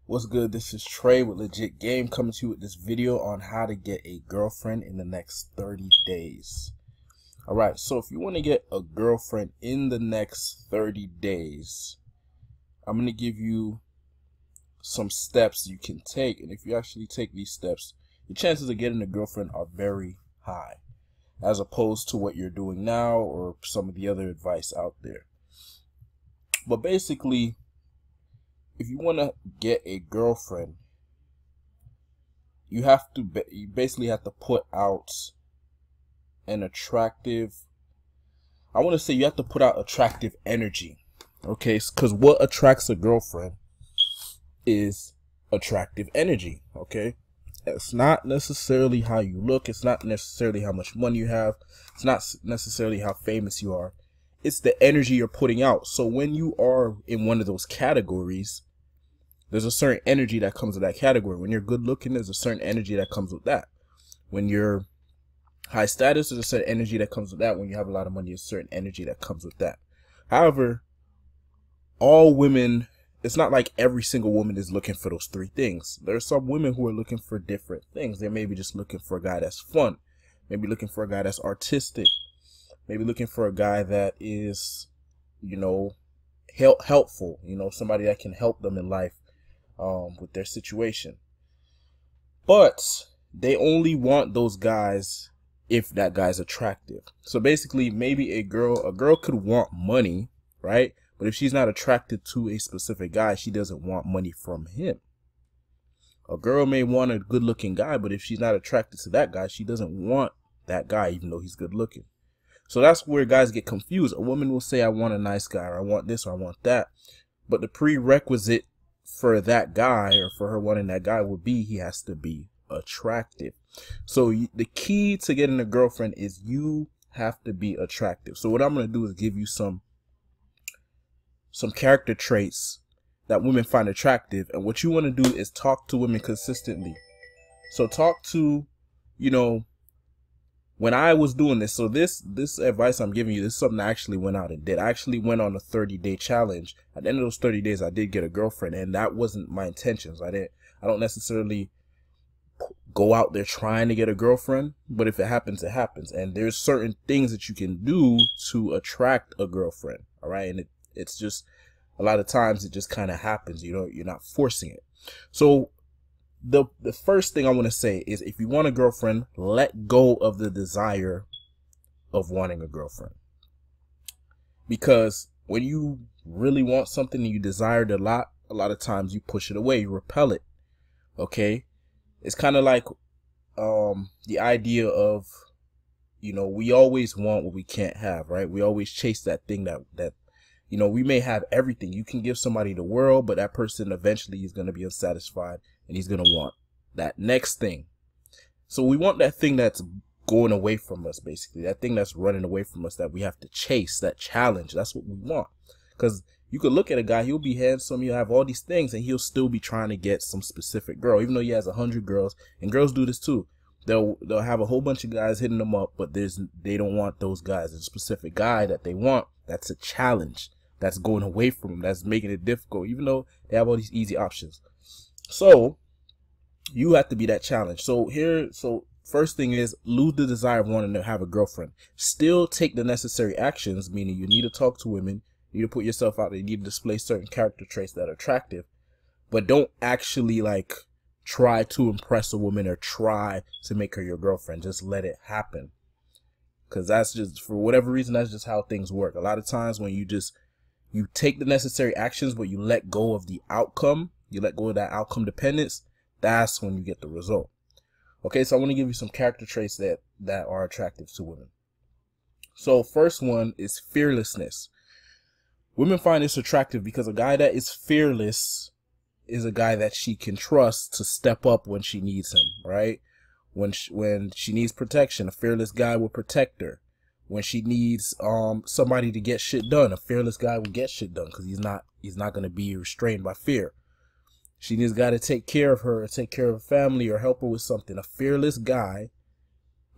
What's good? This is Trey with Legit Game coming to you with this video on how to get a girlfriend in the next 30 days. Alright, so if you want to get a girlfriend in the next 30 days, I'm going to give you some steps you can take. And if you actually take these steps, your chances of getting a girlfriend are very high, as opposed to what you're doing now or some of the other advice out there. But basically, if you want to get a girlfriend, you basically have to put out an attractive, I want to say you have to put out attractive energy. Okay, because what attracts a girlfriend is attractive energy. Okay, it's not necessarily how you look, it's not necessarily how much money you have, it's not necessarily how famous you are, it's the energy you're putting out. So when you are in one of those categories, there's a certain energy that comes with that category. When you're good looking, there's a certain energy that comes with that. When you're high status, there's a certain energy that comes with that. When you have a lot of money, there's a certain energy that comes with that. However, all women, it's not like every single woman is looking for those three things. There are some women who are looking for different things. They may be just looking for a guy that's fun, maybe looking for a guy that's artistic, maybe looking for a guy that is, helpful, somebody that can help them in life with their situation. But they only want those guys if that guy's attractive. So basically, maybe a girl could want money, right? But if she's not attracted to a specific guy, she doesn't want money from him. A girl may want a good looking guy, but if she's not attracted to that guy, she doesn't want that guy, even though he's good looking. So that's where guys get confused. A woman will say, I want a nice guy, or I want this, or I want that. But the prerequisite for that guy, or for her wanting that guy, would be he has to be attractive. So the key to getting a girlfriend is you have to be attractive. So what I'm going to do is give you some character traits that women find attractive. And what you want to do is talk to women consistently. So talk to, when I was doing this, so this advice I'm giving you, this is something I actually went out and did. I actually went on a 30-day challenge. At the end of those 30 days, I did get a girlfriend, and that wasn't my intentions. I don't necessarily go out there trying to get a girlfriend, but if it happens, it happens. And there's certain things that you can do to attract a girlfriend. All right. And it's just, a lot of times it just kind of happens. You're not forcing it. So the first thing I want to say is, if you want a girlfriend, let go of the desire of wanting a girlfriend. Because when you really want something and you desire it a lot of times you push it away, you repel it. Okay? It's kind of like the idea of, we always want what we can't have, right? We always chase that thing that we may have everything. You can give somebody the world, but that person eventually is going to be unsatisfied, and he's going to want that next thing. So we want that thing that's going away from us, basically. That thing that's running away from us that we have to chase, that challenge. That's what we want. Because you could look at a guy, he'll be handsome, he'll have all these things, and he'll still be trying to get some specific girl, even though he has 100 girls. And girls do this too. They'll have a whole bunch of guys hitting them up, but they don't want those guys. There's a specific guy that they want. That's a challenge. That's going away from them. That's making it difficult, even though they have all these easy options. So you have to be that challenge. So first thing is, lose the desire of wanting to have a girlfriend. Still take the necessary actions, meaning you need to talk to women, you need to put yourself out there, you need to display certain character traits that are attractive, but don't actually try to impress a woman or try to make her your girlfriend. Just let it happen. Because that's just, for whatever reason, that's just how things work. A lot of times when you take the necessary actions, but you let go of the outcome, you let go of that outcome dependence, that's when you get the result. Okay, so I want to give you some character traits that are attractive to women. So first one is fearlessness. Women find this attractive because a guy that is fearless is a guy that she can trust to step up when she needs him, right? When she needs protection, a fearless guy will protect her. When she needs somebody to get shit done, a fearless guy will get shit done because he's not going to be restrained by fear. She needs a guy to take care of her, or take care of her family, or help her with something. A fearless guy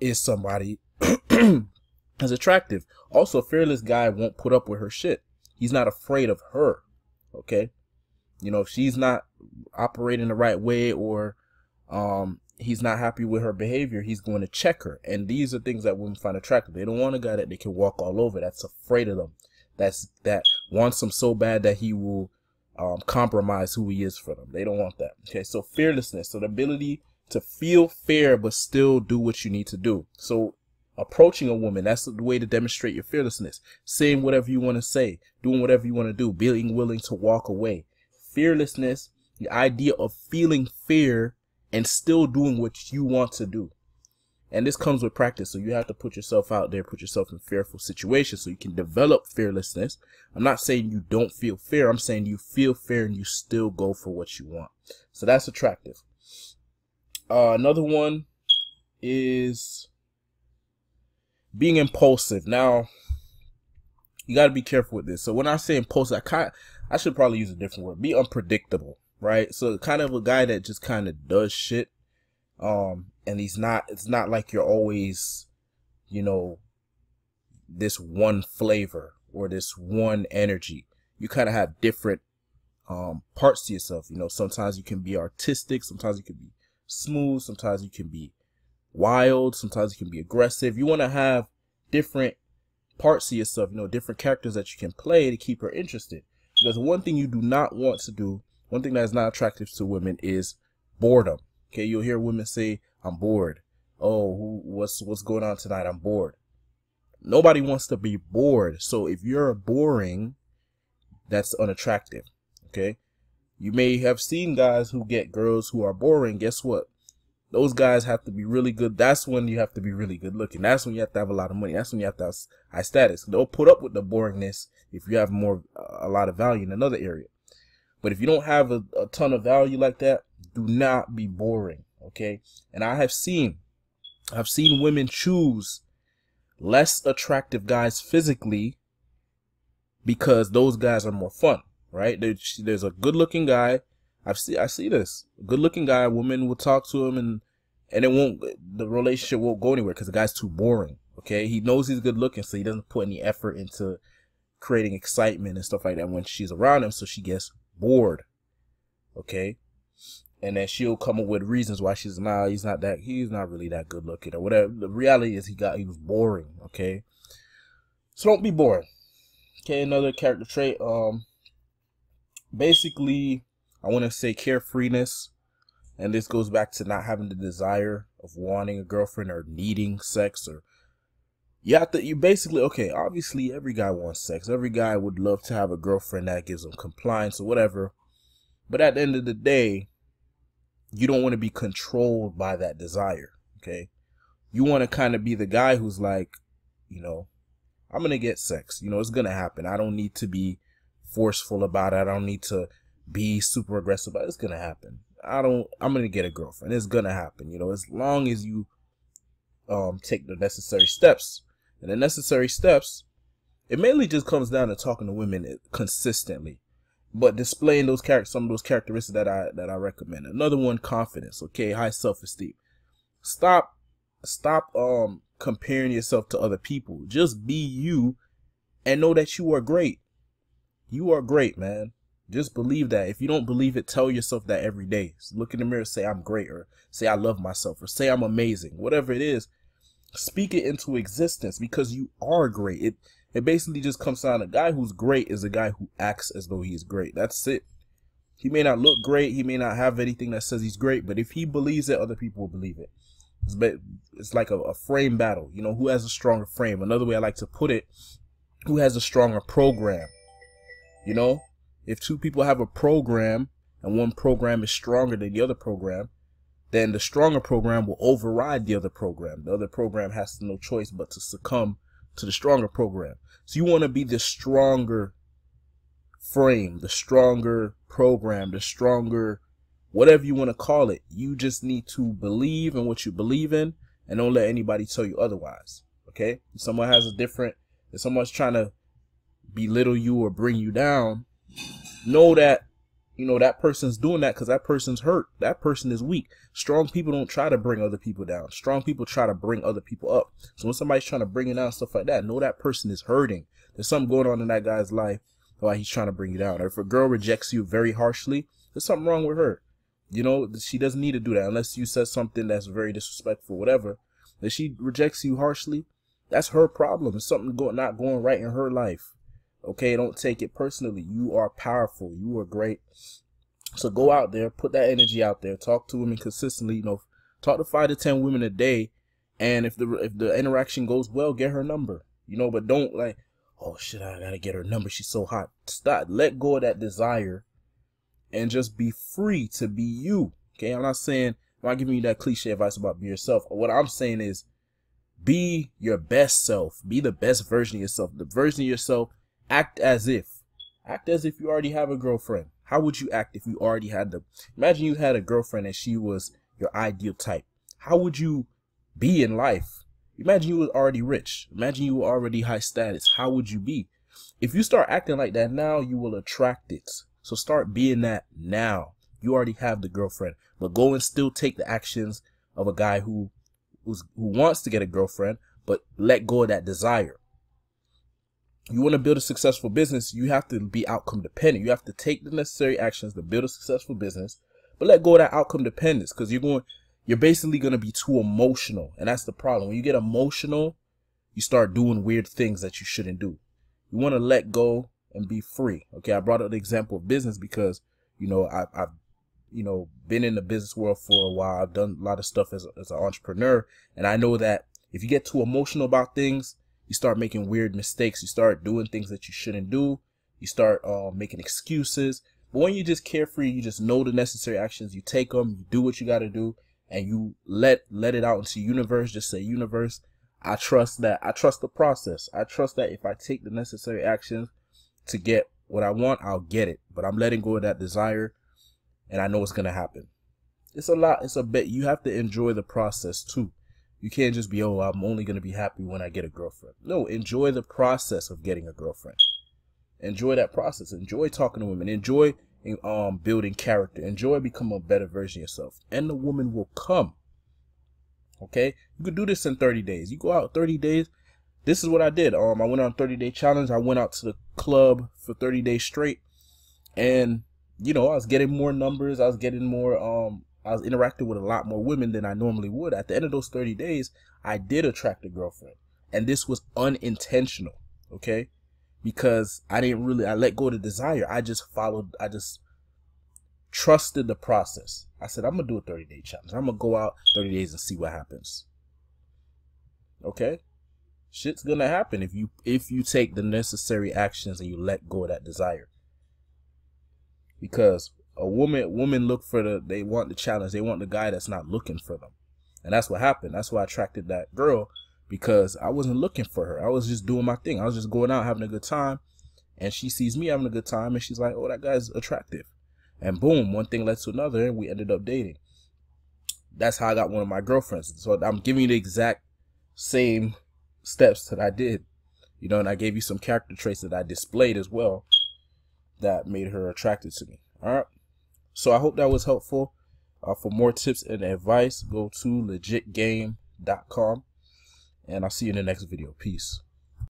is somebody that's attractive. Also, a fearless guy won't put up with her shit. He's not afraid of her. Okay? If she's not, operating the right way, or he's not happy with her behavior, he's going to check her. And these are things that women find attractive. They don't want a guy that they can walk all over, that's afraid of them, that wants them so bad that he will compromise who he is for them. They don't want that. Okay, so fearlessness, so the ability to feel fear but still do what you need to do. So approaching a woman, that's the way to demonstrate your fearlessness. Saying whatever you want to say, doing whatever you want to do, being willing to walk away. Fearlessness, the idea of feeling fear and still doing what you want to do. And this comes with practice. So you have to put yourself out there, put yourself in fearful situations so you can develop fearlessness. I'm not saying you don't feel fear. I'm saying you feel fear and you still go for what you want. So that's attractive. Another one is being impulsive. Now, you got to be careful with this. So when I say impulsive, I should probably use a different word. Be unpredictable, right? So kind of a guy that just kind of does shit. And it's not like you're always, you know, this one flavor or this one energy. You kind of have different parts to yourself. You know, sometimes you can be artistic, sometimes you can be smooth, sometimes you can be wild, sometimes you can be aggressive. You want to have different parts of yourself, you know, different characters that you can play to keep her interested. Because one thing you do not want to do, one thing that is not attractive to women is boredom. Okay, you'll hear women say, I'm bored. Oh, what's going on tonight? I'm bored. Nobody wants to be bored. So if you're boring, that's unattractive. Okay, you may have seen guys who get girls who are boring. Guess what? Those guys have to be really good. That's when you have to be really good looking. That's when you have to have a lot of money. That's when you have to have high status. They'll put up with the boringness if you have a lot of value in another area. But if you don't have a ton of value like that, do not be boring. Okay. And I've seen women choose less attractive guys physically because those guys are more fun, right? There's a good looking guy. I see this good looking guy. A woman will talk to him and the relationship won't go anywhere because the guy's too boring. Okay. He knows he's good looking, so he doesn't put any effort into creating excitement and stuff like that when she's around him. So she gets bored. Okay. And then she'll come up with reasons why he's not really that good looking or whatever. The reality is he was boring. Okay. So don't be bored. Okay. Another character trait, basically, I want to say carefreeness. And this goes back to not having the desire of wanting a girlfriend or needing sex, or you basically, okay, obviously every guy wants sex. Every guy would love to have a girlfriend that gives them compliance or whatever. But at the end of the day, you don't want to be controlled by that desire. Okay. You want to kind of be the guy who's like, you know, I'm going to get sex. You know, it's going to happen. I don't need to be forceful about it. I don't need to be super aggressive about it. It's going to happen. I'm going to get a girlfriend. It's going to happen. You know, as long as you take the necessary steps. And the necessary steps, it mainly just comes down to talking to women consistently, but displaying some of those characteristics that I recommend. Another one, confidence. Okay, high self-esteem. Stop comparing yourself to other people. Just be you and know that you are great. You are great, man. Just believe that. If you don't believe it, tell yourself that every day. So look in the mirror, say I'm great, or say I love myself, or say I'm amazing. Whatever it is, speak it into existence because you are great. It basically just comes down to a guy who's great is a guy who acts as though he's great. That's it. He may not look great. He may not have anything that says he's great, but if he believes it, other people will believe it. It's like a frame battle. You know, who has a stronger frame? Another way I like to put it, who has a stronger program? You know, if two people have a program and one program is stronger than the other program, then the stronger program will override the other program. The other program has no choice but to succumb to the stronger program. So you want to be the stronger frame, the stronger program, the stronger, whatever you want to call it. You just need to believe in what you believe in and don't let anybody tell you otherwise. Okay. If someone's trying to belittle you or bring you down, know that, you know, that person's doing that because that person's hurt. That person is weak. Strong people don't try to bring other people down. Strong people try to bring other people up. So when somebody's trying to bring you down, stuff like that, know that person is hurting. There's something going on in that guy's life why he's trying to bring you down. Or if a girl rejects you very harshly, there's something wrong with her. You know, she doesn't need to do that unless you said something that's very disrespectful, whatever. If she rejects you harshly, that's her problem. It's something not going right in her life. Okay, don't take it personally. You are powerful. You are great. So go out there, put that energy out there, talk to women consistently. You know, talk to 5 to 10 women a day, and if the interaction goes well, get her number. You know, but don't like, oh shit, I gotta get her number. She's so hot. Stop. Let go of that desire, and just be free to be you. Okay, I'm not saying, I'm not giving you that cliche advice about be yourself. What I'm saying is, be your best self. Be the best version of yourself. The version of yourself. Act as if you already have a girlfriend. How would you act if you already had imagine you had a girlfriend and she was your ideal type? How would you be in life? Imagine you were already rich. Imagine you were already high status. How would you be? If you start acting like that now, you will attract it. So start being that now. You already have the girlfriend, but go and still take the actions of a guy who wants to get a girlfriend, but let go of that desire. You want to build a successful business, you have to be outcome dependent. You have to take the necessary actions to build a successful business, but let go of that outcome dependence, because you're basically going to be too emotional. And that's the problem. When you get emotional, you start doing weird things that you shouldn't do. You want to let go and be free. Okay, I brought up the example of business because, you know, I've been in the business world for a while. I've done a lot of stuff as an entrepreneur, and I know that if you get too emotional about things, you start making weird mistakes. You start doing things that you shouldn't do. You start making excuses. But when you're just carefree, you just know the necessary actions. You take them, you do what you got to do, and you let it out into the universe. Just say, universe, I trust that. I trust the process. I trust that if I take the necessary actions to get what I want, I'll get it. But I'm letting go of that desire, and I know it's going to happen. It's a lot. It's a bit. You have to enjoy the process too. You can't just be, oh, I'm only going to be happy when I get a girlfriend. No, enjoy the process of getting a girlfriend. Enjoy that process. Enjoy talking to women. Enjoy building character. Enjoy becoming a better version of yourself. And the woman will come. Okay? You could do this in 30 days. You go out 30 days. This is what I did. I went on a 30-day challenge. I went out to the club for 30 days straight. And, you know, I was getting more numbers. I was getting more, I was interacting with a lot more women than I normally would. At the end of those 30 days, I did attract a girlfriend. And this was unintentional, okay? Because I let go of the desire. I just trusted the process. I said, I'm going to do a 30-day challenge. I'm going to go out 30 days and see what happens. Okay? Shit's going to happen if you take the necessary actions and you let go of that desire. Because women look for they want the challenge. They want the guy that's not looking for them. And that's what happened. That's why I attracted that girl, because I wasn't looking for her. I was just doing my thing. I was just going out having a good time, and she sees me having a good time, and she's like, oh, that guy's attractive. And boom, one thing led to another, and we ended up dating. That's how I got one of my girlfriends. So I'm giving you the exact same steps that I did, you know, and I gave you some character traits that I displayed as well that made her attracted to me. All right. So I hope that was helpful. For more tips and advice, go to legitgame.com, and I'll see you in the next video. Peace.